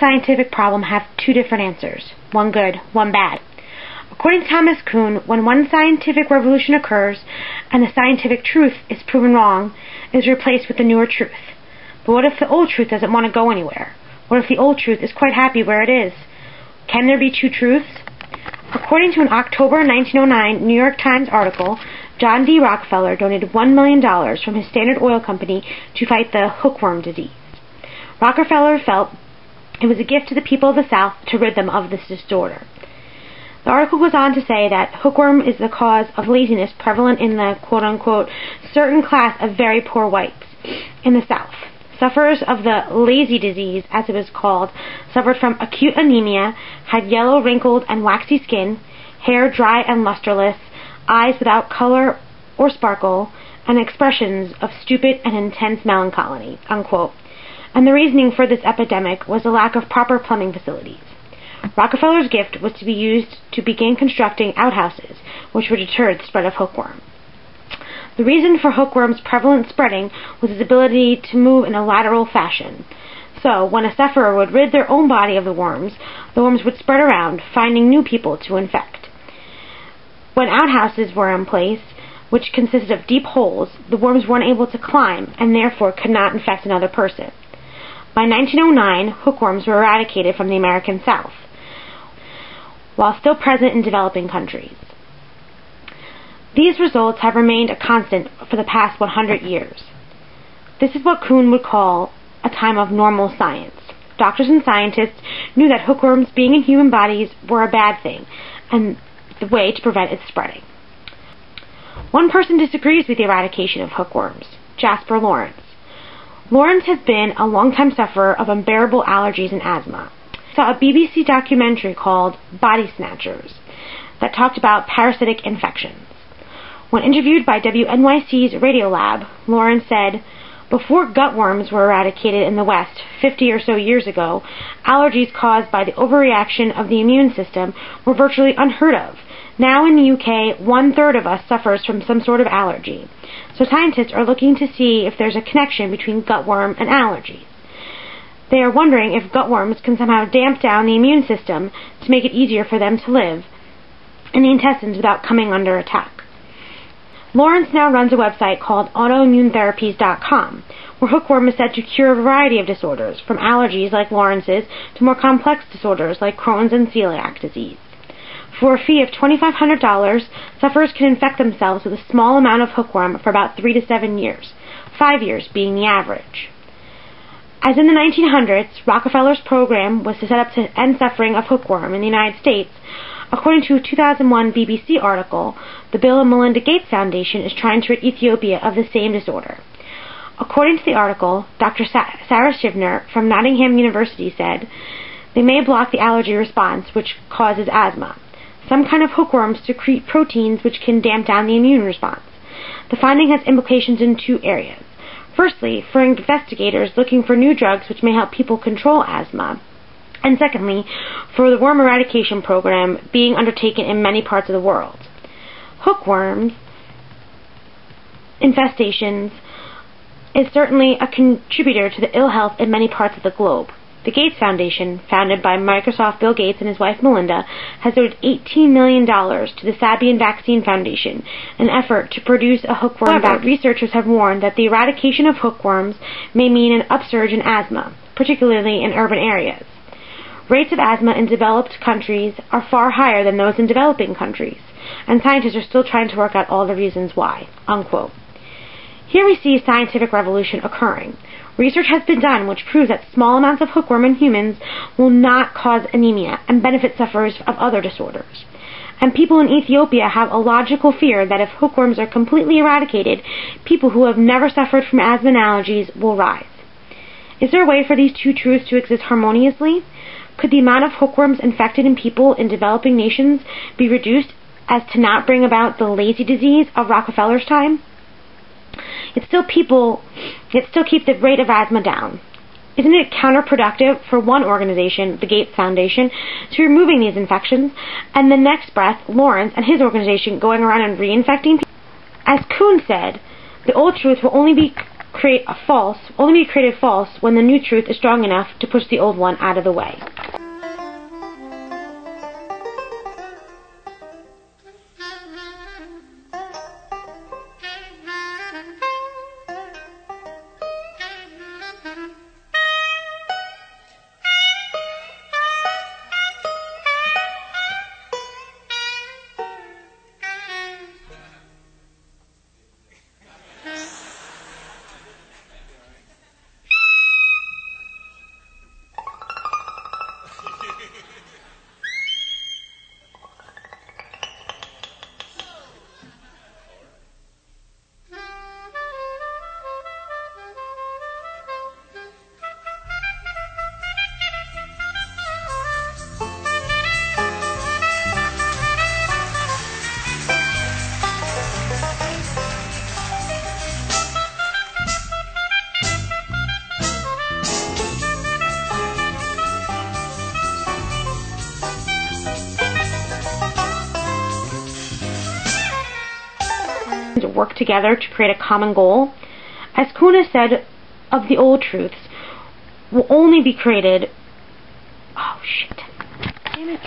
scientific problem have two different answers, one good, one bad. According to Thomas Kuhn, when one scientific revolution occurs and the scientific truth is proven wrong, it is replaced with a newer truth. But what if the old truth doesn't want to go anywhere? What if the old truth is quite happy where it is? Can there be two truths? According to an October 1909 New York Times article, John D. Rockefeller donated $1 million from his Standard Oil Company to fight the hookworm disease. Rockefeller felt it was a gift to the people of the South to rid them of this disorder. The article goes on to say that hookworm is the cause of laziness prevalent in the quote-unquote certain class of very poor whites in the South. Sufferers of the lazy disease, as it was called, suffered from acute anemia, had yellow, wrinkled, and waxy skin, hair dry and lusterless, eyes without color or sparkle, and expressions of stupid and intense melancholy, unquote. And the reasoning for this epidemic was the lack of proper plumbing facilities. Rockefeller's gift was to be used to begin constructing outhouses, which would deter the spread of hookworm. The reason for hookworm's prevalent spreading was its ability to move in a lateral fashion. So, when a sufferer would rid their own body of the worms would spread around, finding new people to infect. When outhouses were in place, which consisted of deep holes, the worms weren't able to climb and therefore could not infect another person. By 1909, hookworms were eradicated from the American South, while still present in developing countries. These results have remained a constant for the past 100 years. This is what Kuhn would call a time of normal science. Doctors and scientists knew that hookworms being in human bodies were a bad thing, and the way to prevent its spreading. One person disagrees with the eradication of hookworms, Jasper Lawrence. Lawrence has been a long-time sufferer of unbearable allergies and asthma. He saw a BBC documentary called Body Snatchers that talked about parasitic infections. When interviewed by WNYC's Radiolab, Lawrence said, "Before gutworms were eradicated in the West 50 or so years ago, allergies caused by the overreaction of the immune system were virtually unheard of. Now in the UK, 1/3 of us suffers from some sort of allergy. So scientists are looking to see if there's a connection between gutworm and allergies. They are wondering if gutworms can somehow damp down the immune system to make it easier for them to live in the intestines without coming under attack." Lawrence now runs a website called autoimmunetherapies.com, where hookworm is said to cure a variety of disorders, from allergies like Lawrence's to more complex disorders like Crohn's and celiac disease. For a fee of $2,500, sufferers can infect themselves with a small amount of hookworm for about 3 to 7 years, 5 years being the average. As in the 1900s, Rockefeller's program was to set up to end suffering of hookworm in the United States. According to a 2001 BBC article, the Bill and Melinda Gates Foundation is trying to rid Ethiopia of the same disorder. According to the article, Dr. Sarah Shivner from Nottingham University said, "They may block the allergy response, which causes asthma. Some kind of hookworms secrete proteins which can damp down the immune response. The finding has implications in two areas. Firstly, for investigators looking for new drugs which may help people control asthma. And secondly, for the worm eradication program being undertaken in many parts of the world. Hookworms infestations is certainly a contributor to the ill health in many parts of the globe. The Gates Foundation, founded by Microsoft Bill Gates and his wife Melinda, has donated $18 million to the Sabin Vaccine Foundation, an effort to produce a hookworm vaccine. Researchers have warned that the eradication of hookworms may mean an upsurge in asthma, particularly in urban areas. Rates of asthma in developed countries are far higher than those in developing countries, and scientists are still trying to work out all the reasons why." Unquote. Here we see a scientific revolution occurring. Research has been done which proves that small amounts of hookworm in humans will not cause anemia and benefit sufferers of other disorders. And people in Ethiopia have a logical fear that if hookworms are completely eradicated, people who have never suffered from asthma and allergies will rise. Is there a way for these two truths to exist harmoniously? Could the amount of hookworms infected in people in developing nations be reduced as to not bring about the lazy disease of Rockefeller's time? Yet still keep the rate of asthma down. Isn't it counterproductive for one organization, the Gates Foundation, to be removing these infections, and the next breath, Lawrence and his organization going around and reinfecting people? As Kuhn said, the old truth will only be only be created false when the new truth is strong enough to push the old one out of the way. To work together to create a common goal. As Kuhn has said of the old truths, will only be created... Oh, shit. Damn it.